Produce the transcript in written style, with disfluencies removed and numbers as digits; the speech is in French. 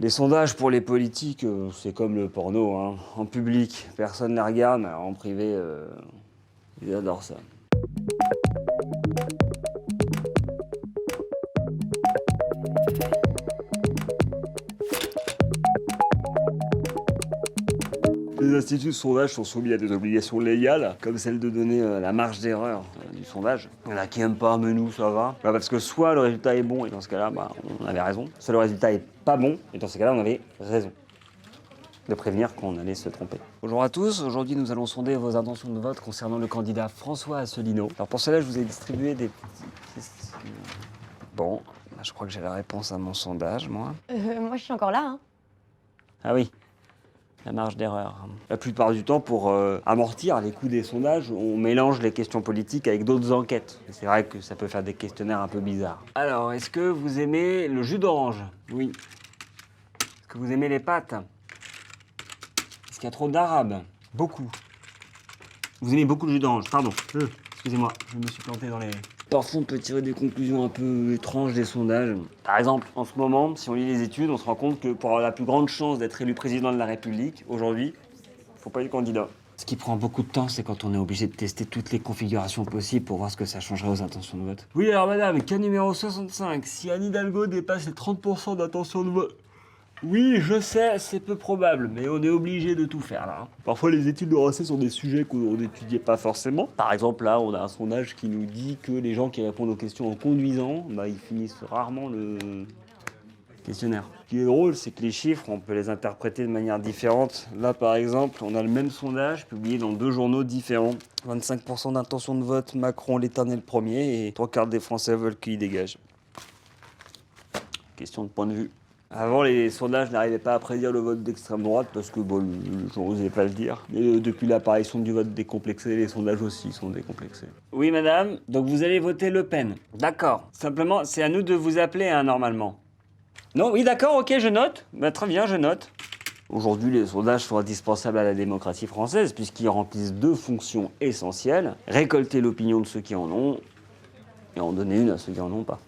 Les sondages pour les politiques, c'est comme le porno, hein. En public, personne ne les regarde, mais en privé, ils adorent ça. Les instituts de sondage sont soumis à des obligations légales, comme celle de donner la marge d'erreur du sondage. Il y en a qui n'aiment pas, mais nous, ça va. Bah, parce que soit le résultat est bon, et dans ce cas-là, bah, on avait raison. Soit le résultat est pas bon, et dans ce cas-là, on avait raison de prévenir qu'on allait se tromper. Bonjour à tous, aujourd'hui nous allons sonder vos intentions de vote concernant le candidat François Asselineau. Alors pour cela, je vous ai distribué des petites questions. Bon, bah, je crois que j'ai la réponse à mon sondage, moi. Moi, je suis encore là, hein. Ah oui, la marge d'erreur. La plupart du temps, pour amortir les coûts des sondages, on mélange les questions politiques avec d'autres enquêtes. Et c'est vrai que ça peut faire des questionnaires un peu bizarres. Alors, est-ce que vous aimez le jus d'orange? Oui. Est-ce que vous aimez les pâtes? Est-ce qu'il y a trop d'arabe? Beaucoup. Vous aimez beaucoup le jus d'orange, pardon. Excusez-moi, je me suis planté dans les... Parfois, on peut tirer des conclusions un peu étranges des sondages. Par exemple, en ce moment, si on lit les études, on se rend compte que pour avoir la plus grande chance d'être élu président de la République, aujourd'hui, il ne faut pas être candidat. Ce qui prend beaucoup de temps, c'est quand on est obligé de tester toutes les configurations possibles pour voir ce que ça changerait aux intentions de vote. Oui, alors madame, cas numéro 65, si Anne Hidalgo dépasse les 30% d'intentions de vote... Oui, je sais, c'est peu probable, mais on est obligé de tout faire là. Parfois, les études de renseignement sont des sujets qu'on n'étudiait pas forcément. Par exemple, là, on a un sondage qui nous dit que les gens qui répondent aux questions en conduisant, bah, ils finissent rarement le questionnaire. Ce qui est drôle, c'est que les chiffres, on peut les interpréter de manière différente. Là, par exemple, on a le même sondage publié dans 2 journaux différents. 25% d'intention de vote, Macron l'éternel premier, et 3/4 des Français veulent qu'il dégage. Question de point de vue. Avant, les sondages n'arrivaient pas à prédire le vote d'extrême droite parce que, bon, je n'osais pas le dire. Mais depuis l'apparition du vote décomplexé, les sondages aussi sont décomplexés. Oui, madame, donc vous allez voter Le Pen. D'accord. Simplement, c'est à nous de vous appeler, hein, normalement. Non, oui, d'accord, ok, je note. Bah, très bien, je note. Aujourd'hui, les sondages sont indispensables à la démocratie française puisqu'ils remplissent 2 fonctions essentielles. Récolter l'opinion de ceux qui en ont et en donner une à ceux qui en ont pas.